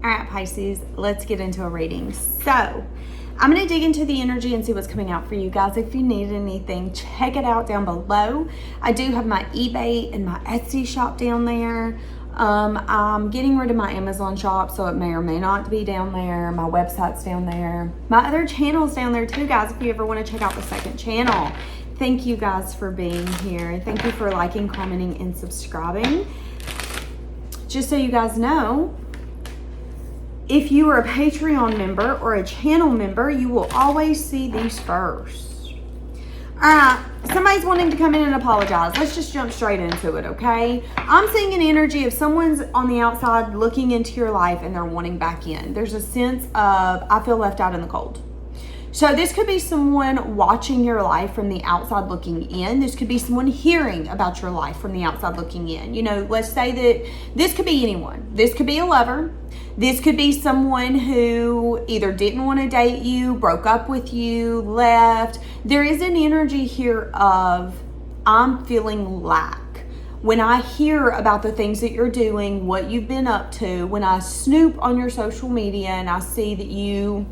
All right, Pisces, let's get into a reading. So I'm going to dig into the energy and see what's coming out for you guys. If you need anything, check it out down below. I do have my eBay and my Etsy shop down there. I'm getting rid of my Amazon shop, so it may or may not be down there. My website's down there. My other channel's down there too, guys, if you ever want to check out the second channel. Thank you guys for being here. Thank you for liking, commenting, and subscribing. Just so you guys know, if you are a Patreon member or a channel member, you will always see these first. All right, somebody's wanting to come in and apologize. Let's just jump straight into it, okay? I'm seeing an energy of someone's on the outside looking into your life and they're wanting back in. There's a sense of, I feel left out in the cold. So this could be someone watching your life from the outside looking in. This could be someone hearing about your life from the outside looking in. You know, let's say that this could be anyone. This could be a lover. This could be someone who either didn't want to date you, broke up with you, left. There is an energy here of, I'm feeling lack. When I hear about the things that you're doing, what you've been up to, when I snoop on your social media and I see that you,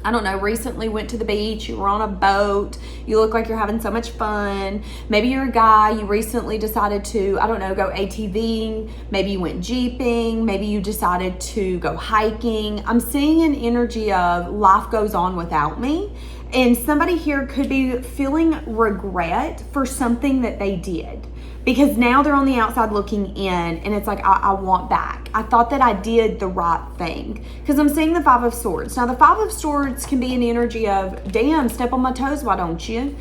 I don't know, recently went to the beach, you were on a boat, you look like you're having so much fun. Maybe you're a guy, you recently decided to, I don't know, go ATVing. Maybe you went jeeping. Maybe you decided to go hiking. I'm seeing an energy of life goes on without me. And somebody here could be feeling regret for something that they did. Because now they're on the outside looking in and it's like, I want back. I thought that I did the right thing. Because I'm seeing the Five of Swords. Now the Five of Swords can be an energy of, damn, step on my toes, why don't you?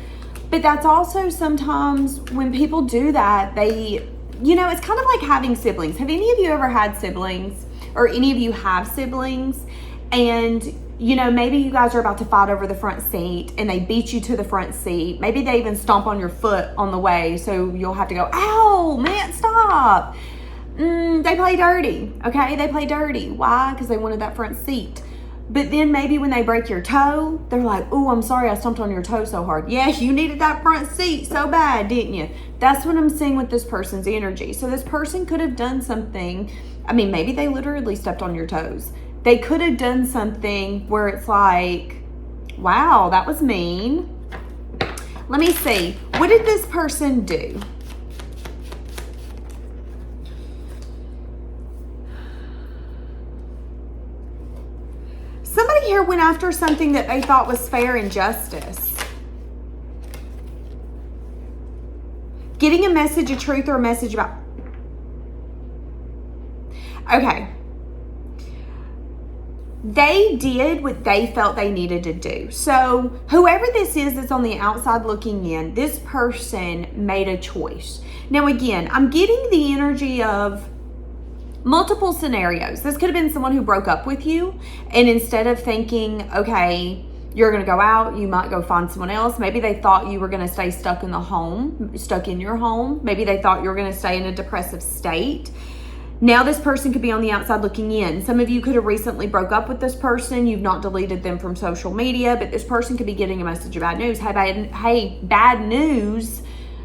But that's also sometimes when people do that, they, you know, it's kind of like having siblings. Have any of you ever had siblings? Or any of you have siblings? And you know, maybe you guys are about to fight over the front seat and they beat you to the front seat. Maybe they even stomp on your foot on the way. So you'll have to go, ow, man, stop. They play dirty. Okay. They play dirty. Why? Because they wanted that front seat. But then maybe when they break your toe, they're like, oh, I'm sorry I stomped on your toe so hard. Yeah, you needed that front seat so bad, didn't you? That's what I'm seeing with this person's energy. So this person could have done something. I mean, maybe they literally stepped on your toes. They could have done something where it's like, wow, that was mean. Let me see. What did this person do? Somebody here went after something that they thought was fair and justice. Getting a message of truth or a message about... Okay. They did what they felt they needed to do. So whoever this is that's on the outside looking in, this person made a choice. Now again, I'm getting the energy of multiple scenarios. This could have been someone who broke up with you, and instead of thinking, okay, you're going to go out, you might go find someone else. Maybe they thought you were going to stay stuck in the home, stuck in your home. Maybe they thought you were going to stay in a depressive state. Now this person could be on the outside looking in. Some of you could have recently broke up with this person. You've not deleted them from social media, but this person could be getting a message of bad news. Hey, bad news.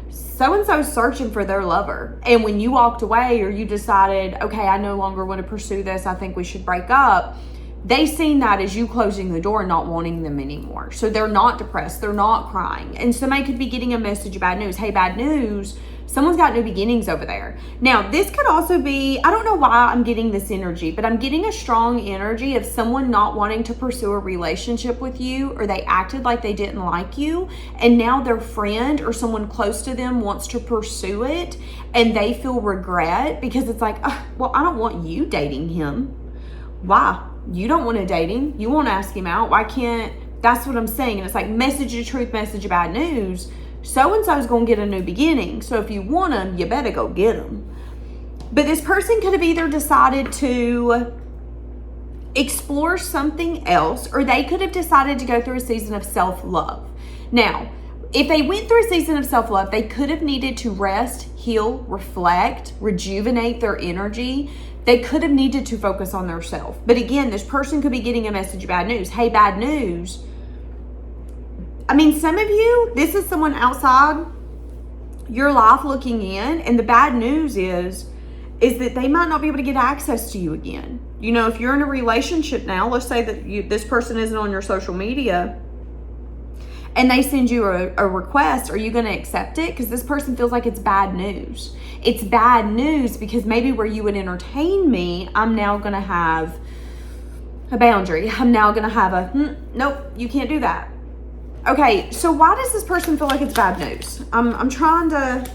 So-and-so's searching for their lover. And when you walked away or you decided, okay, I no longer want to pursue this, I think we should break up, they seen that as you closing the door and not wanting them anymore. So they're not depressed. They're not crying. And somebody could be getting a message of bad news. Hey, bad news. Someone's got new beginnings over there. Now, this could also be, I don't know why I'm getting this energy, but I'm getting a strong energy of someone not wanting to pursue a relationship with you, or they acted like they didn't like you, and now their friend or someone close to them wants to pursue it, and they feel regret because it's like, well, I don't want you dating him. Why? You don't want to date him. You won't ask him out. Why can't? That's what I'm saying. And it's like message of truth, message of bad news. So-and-so is going to get a new beginning. So if you want them, you better go get them. But this person could have either decided to explore something else, or they could have decided to go through a season of self-love. Now, if they went through a season of self-love, they could have needed to rest, heal, reflect, rejuvenate their energy. They could have needed to focus on their self. But again, this person could be getting a message of bad news. Hey, bad news. I mean, some of you, this is someone outside your life looking in, and the bad news is that they might not be able to get access to you again. You know, if you're in a relationship now, let's say that this person isn't on your social media and they send you a request, are you going to accept it? Because this person feels like it's bad news. It's bad news because maybe where you would entertain me, I'm now going to have a boundary. I'm now going to have a, nope, you can't do that. Okay, so why does this person feel like it's bad news? I'm trying to,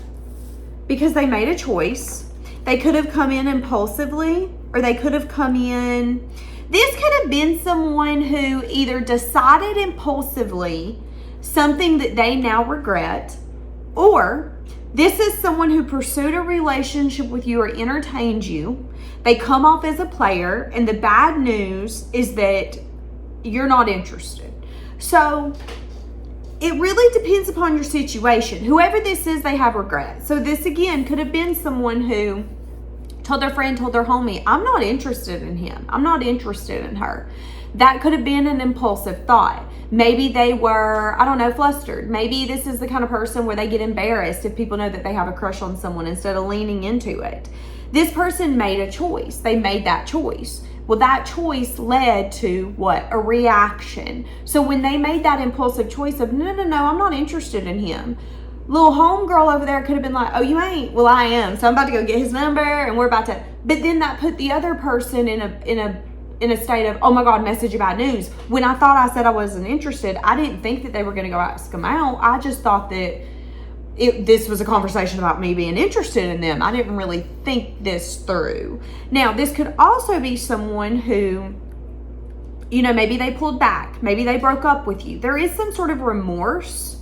because they made a choice. They could have come in impulsively, or they could have come in. This could have been someone who either decided impulsively something that they now regret, or this is someone who pursued a relationship with you or entertained you. They come off as a player, and the bad news is that you're not interested. So it really depends upon your situation. Whoever this is, they have regret. So this, again, could have been someone who told their friend, told their homie, I'm not interested in him. I'm not interested in her. That could have been an impulsive thought. Maybe they were, I don't know, flustered. Maybe this is the kind of person where they get embarrassed if people know that they have a crush on someone instead of leaning into it. This person made a choice. They made that choice. Well, that choice led to what? A reaction. So when they made that impulsive choice of, no, I'm not interested in him. Little homegirl over there could have been like, oh, you ain't? Well, I am. So I'm about to go get his number and we're about to. But then that put the other person in a state of, oh my God, message about news. When I thought I said I wasn't interested, I didn't think that they were going to go ask him out. I just thought that this was a conversation about me being interested in them. I didn't really think this through. Now, this could also be someone who, you know, maybe they pulled back. Maybe they broke up with you. There is some sort of remorse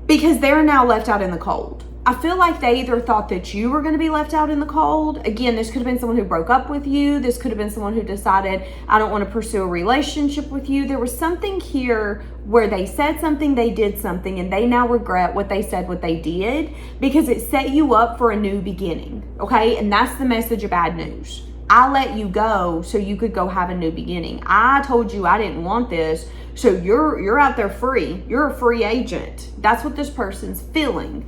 because they're now left out in the cold. I feel like they either thought that you were going to be left out in the cold. Again, this could have been someone who broke up with you. This could have been someone who decided, I don't want to pursue a relationship with you. There was something here where they said something, they did something, and they now regret what they said, what they did, because it set you up for a new beginning, okay? And that's the message of bad news. I let you go so you could go have a new beginning. I told you I didn't want this, so you're out there free. You're a free agent. That's what this person's feeling.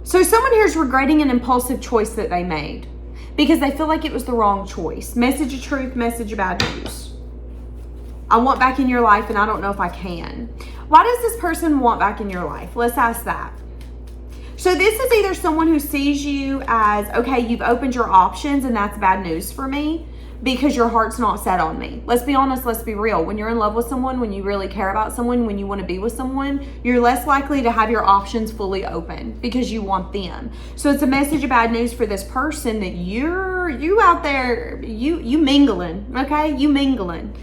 So someone here is regretting an impulsive choice that they made because they feel like it was the wrong choice. Message of truth, message of bad news. I want back in your life and I don't know if I can. Why does this person want back in your life? Let's ask that. So this is either someone who sees you as, okay, you've opened your options and that's bad news for me because your heart's not set on me. Let's be honest, let's be real. When you're in love with someone, when you really care about someone, when you want to be with someone, you're less likely to have your options fully open because you want them. So it's a message of bad news for this person that you out there, you mingling, okay? You mingling.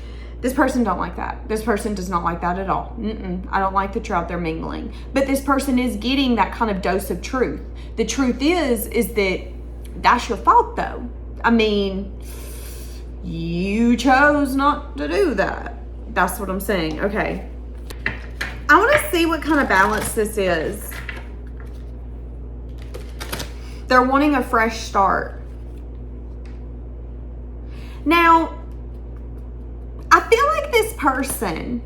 This person don't like that. This person does not like that at all. I don't like that you're out there mingling. But this person is getting that kind of dose of truth. The truth is that that's your fault though. I mean, you chose not to do that. That's what I'm saying. Okay. I want to see what kind of balance this is. They're wanting a fresh start. Now, I feel like this person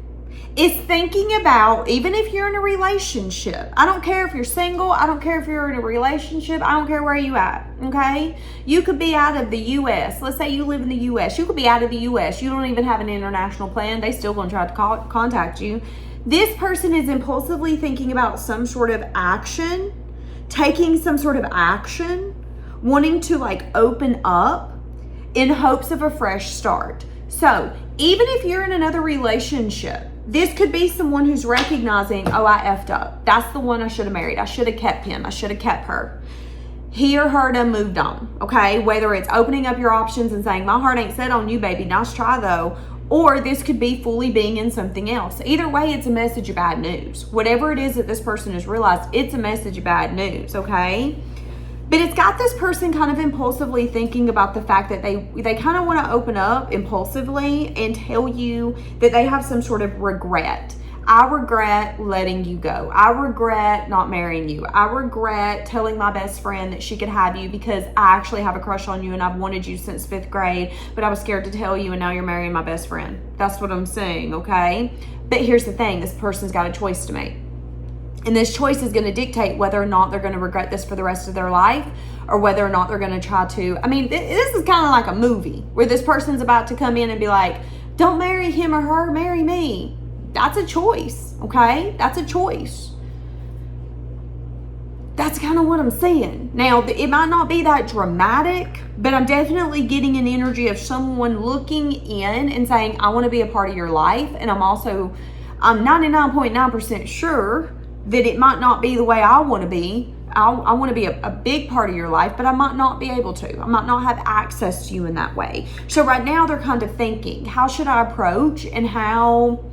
is thinking about, even if you're in a relationship, I don't care if you're single, I don't care if you're in a relationship, I don't care where you at, okay? You could be out of the U.S. Let's say you live in the U.S. You could be out of the U.S. You don't even have an international plan. They still gonna try to contact you. This person is impulsively thinking about some sort of action, taking some sort of action, wanting to like open up in hopes of a fresh start. So even if you're in another relationship, this could be someone who's recognizing, oh, I effed up. That's the one I should have married. I should have kept him. I should have kept her. He or her done moved on, okay? Whether it's opening up your options and saying, my heart ain't set on you, baby. Nice try, though. Or this could be fully being in something else. Either way, it's a message of bad news. Whatever it is that this person has realized, it's a message of bad news, okay? But it's got this person kind of impulsively thinking about the fact that they kind of want to open up impulsively and tell you that they have some sort of regret. I regret letting you go. I regret not marrying you. I regret telling my best friend that she could have you because I actually have a crush on you and I've wanted you since 5th grade, but I was scared to tell you and now you're marrying my best friend. That's what I'm saying, okay? But here's the thing, this person's got a choice to make. And this choice is going to dictate whether or not they're going to regret this for the rest of their life, or whether or not they're going to try to. I mean, this is kind of like a movie where this person's about to come in and be like, don't marry him or her, marry me. That's a choice, okay? That's a choice. That's kind of what I'm seeing. Now, it might not be that dramatic, but I'm definitely getting an energy of someone looking in and saying, I want to be a part of your life. And I'm 99.9% sure that it might not be the way I want to be. I want to be a big part of your life, but I might not be able to. I might not have access to you in that way. So right now they're kind of thinking, how should I approach and how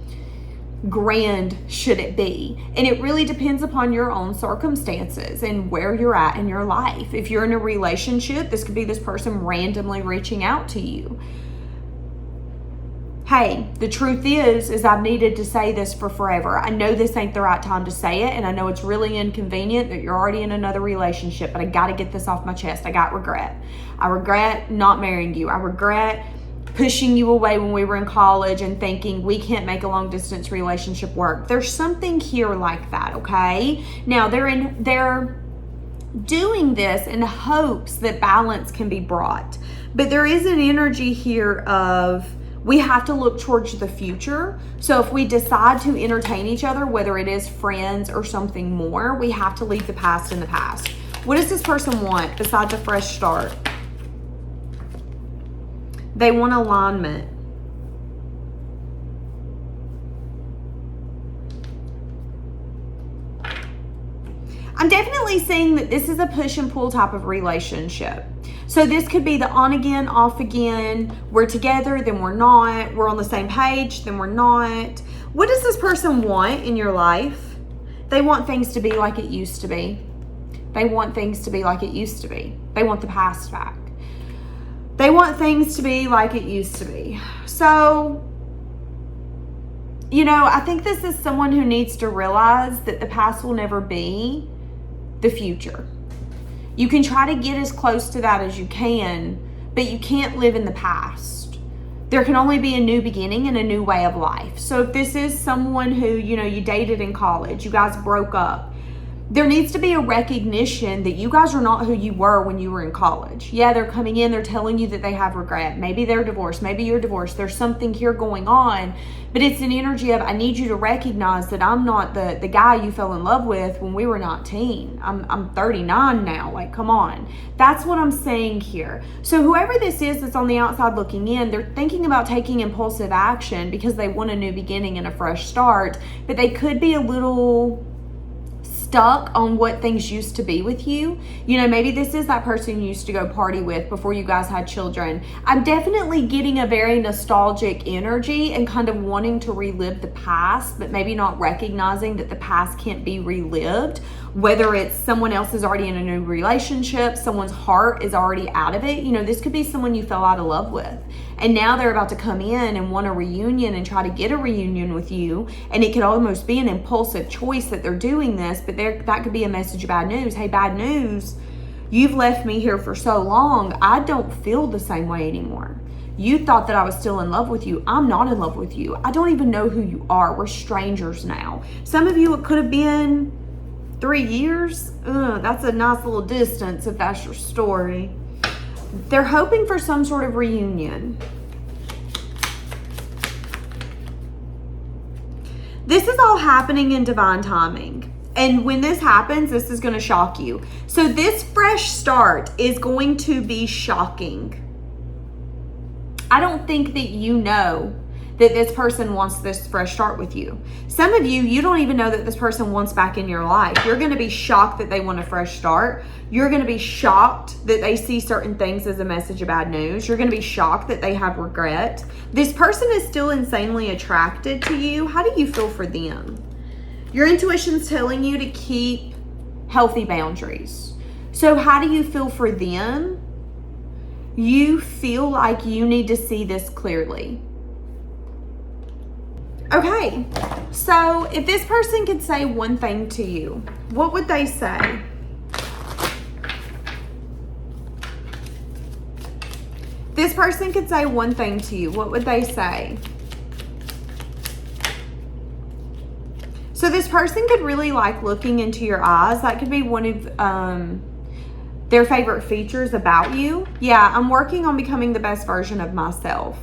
grand should it be? And it really depends upon your own circumstances and where you're at in your life. If you're in a relationship, this could be this person randomly reaching out to you. Hey, the truth is I've needed to say this for forever. I know this ain't the right time to say it, and I know it's really inconvenient that you're already in another relationship, but I got to get this off my chest. I got regret. I regret not marrying you. I regret pushing you away when we were in college and thinking we can't make a long distance relationship work. There's something here like that, okay? Now, they're doing this in hopes that balance can be brought. But there is an energy here of, we have to look towards the future. So if we decide to entertain each other, whether it is friends or something more, we have to leave the past in the past. What does this person want besides a fresh start? They want alignment. I'm definitely seeing that this is a push and pull type of relationship. So this could be the on again, off again. We're together, then we're not. We're on the same page, then we're not. What does this person want in your life? They want things to be like it used to be. They want things to be like it used to be. They want the past back. They want things to be like it used to be. So, I think this is someone who needs to realize that the past will never be the future. You can try to get as close to that as you can, but you can't live in the past. There can only be a new beginning and a new way of life. So if this is someone who, you dated in college, you guys broke up, there needs to be a recognition that you guys are not who you were when you were in college. Yeah, they're coming in, they're telling you that they have regret. Maybe they're divorced, maybe you're divorced. There's something here going on, but it's an energy of, I need you to recognize that I'm not the guy you fell in love with when we were 19. I'm 39 now, like, come on. That's what I'm saying here. So whoever this is that's on the outside looking in, they're thinking about taking impulsive action because they want a new beginning and a fresh start, but they could be a little stuck on what things used to be with you. Maybe this is that person you used to go party with before you guys had children. I'm definitely getting a very nostalgic energy and kind of wanting to relive the past, but maybe not recognizing that the past can't be relived. Whether it's someone else is already in a new relationship, someone's heart is already out of it. This could be someone you fell out of love with. And now they're about to come in and want a reunion and try to get a reunion with you. And it could almost be an impulsive choice that they're doing this, but that could be a message of bad news. Hey, bad news. You've left me here for so long. I don't feel the same way anymore. You thought that I was still in love with you. I'm not in love with you. I don't even know who you are. We're strangers now. Some of you, it could have been 3 years. That's a nice little distance if that's your story. They're hoping for some sort of reunion. This is all happening in divine timing. And when this happens, this is going to shock you. So this fresh start is going to be shocking. I don't think that you know that this person wants this fresh start with you. Some of you don't even know that this person wants back in your life. You're going to be shocked that they want a fresh start. You're going to be shocked that they see certain things as a message of bad news. You're going to be shocked that they have regret. This person is still insanely attracted to you. How do you feel for them? Your intuition's telling you to keep healthy boundaries. So how do you feel for them? You feel like you need to see this clearly. Okay, so if this person could say one thing to you, what would they say? This person could say one thing to you, what would they say? So this person could really like looking into your eyes. That could be one of their favorite features about you. Yeah, I'm working on becoming the best version of myself.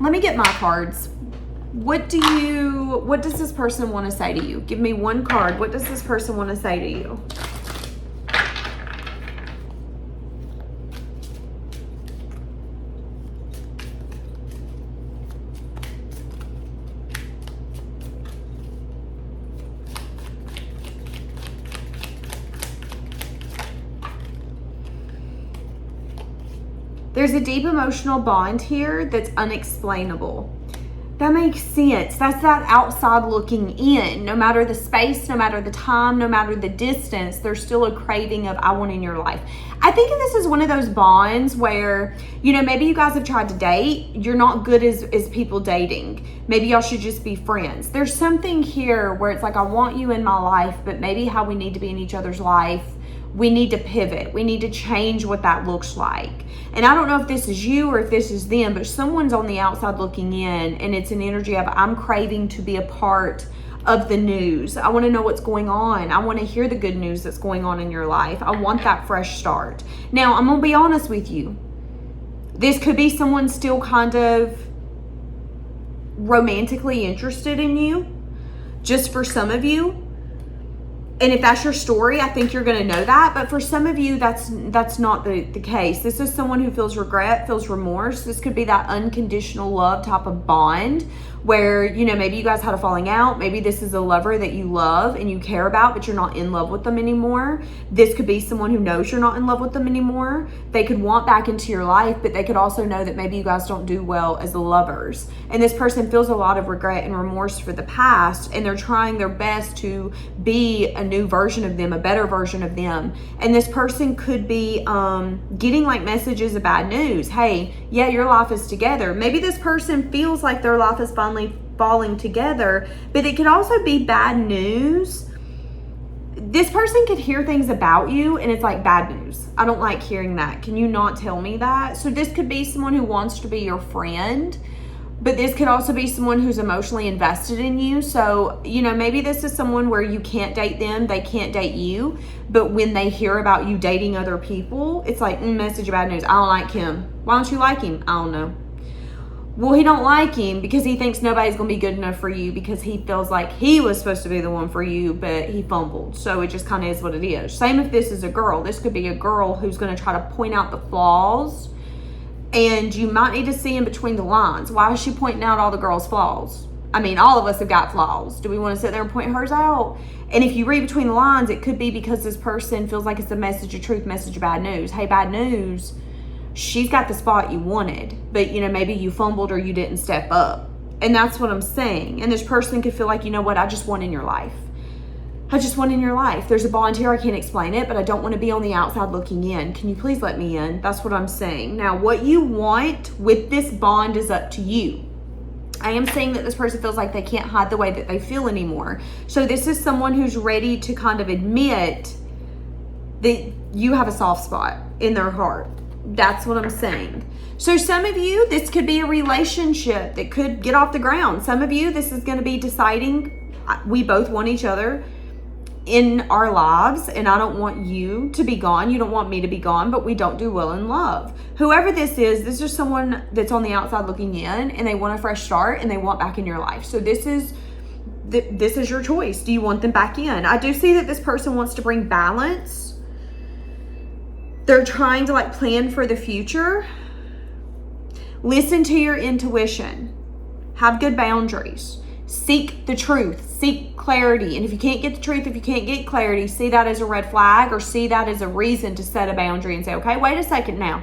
Let me get my cards. What does this person want to say to you? Give me one card. What does this person want to say to you? There's a deep emotional bond here that's unexplainable. That makes sense. That's that outside looking in. No matter the space, no matter the time, no matter the distance, there's still a craving of I want in your life. I think this is one of those bonds where, you know, maybe you guys have tried to date. You're not good as people dating. Maybe y'all should just be friends. There's something here where it's like, I want you in my life, but maybe how we need to be in each other's life, we need to pivot. We need to change what that looks like. And I don't know if this is you or if this is them, but someone's on the outside looking in, and it's an energy of I'm craving to be a part of the news. I want to know what's going on. I want to hear the good news that's going on in your life. I want that fresh start. Now, I'm going to be honest with you. This could be someone still kind of romantically interested in you, just for some of you. And if that's your story, I think you're going to know that. But for some of you, that's not the case. This is someone who feels regret, feels remorse. This could be that unconditional love type of bond where, you know, maybe you guys had a falling out. Maybe this is a lover that you love and you care about, but you're not in love with them anymore. This could be someone who knows you're not in love with them anymore. They could want back into your life, but they could also know that maybe you guys don't do well as lovers. And this person feels a lot of regret and remorse for the past, and they're trying their best to be a new version of them, a better version of them. And this person could be getting like messages of bad news. Hey, yeah, your life is together. Maybe this person feels like their life is finally falling together, but it could also be bad news. This person could hear things about you and it's like bad news. I don't like hearing that. Can you not tell me that? So this could be someone who wants to be your friend, but this could also be someone who's emotionally invested in you. So, you know, maybe this is someone where you can't date them, they can't date you, but when they hear about you dating other people, it's like, message of bad news. I don't like him. Why don't you like him? I don't know. Well, he don't like him because he thinks nobody's going to be good enough for you because he feels like he was supposed to be the one for you, but he fumbled. So it just kind of is what it is. Same if this is a girl. This could be a girl who's going to try to point out the flaws, and you might need to see in between the lines. Why is she pointing out all the girls' flaws? I mean, all of us have got flaws. Do we want to sit there and point hers out? And if you read between the lines, it could be because this person feels like it's a message of truth, message of bad news. Hey, bad news. She's got the spot you wanted, but you know, maybe you fumbled or you didn't step up. And that's what I'm saying. And this person could feel like, you know what, I just want in your life. I just want in your life. There's a bond here. I can't explain it, but I don't want to be on the outside looking in. Can you please let me in? That's what I'm saying. Now, what you want with this bond is up to you. I am saying that this person feels like they can't hide the way that they feel anymore. So this is someone who's ready to kind of admit that you have a soft spot in their heart. That's what I'm saying. So some of you, this could be a relationship that could get off the ground. Some of you, this is going to be deciding we both want each other in our lives, and I don't want you to be gone. You don't want me to be gone, but we don't do well in love. Whoever this is someone that's on the outside looking in, and they want a fresh start, and they want back in your life. So this is your choice. Do you want them back in? I do see that this person wants to bring balance. They're trying to like plan for the future. Listen to your intuition. Have good boundaries. Seek the truth. Seek clarity. And if you can't get the truth, if you can't get clarity, see that as a red flag, or see that as a reason to set a boundary and say, okay, wait a second now.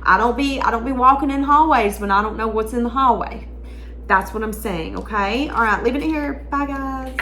I don't be walking in hallways when I don't know what's in the hallway. That's what I'm saying, okay? All right, leaving it here. Bye, guys.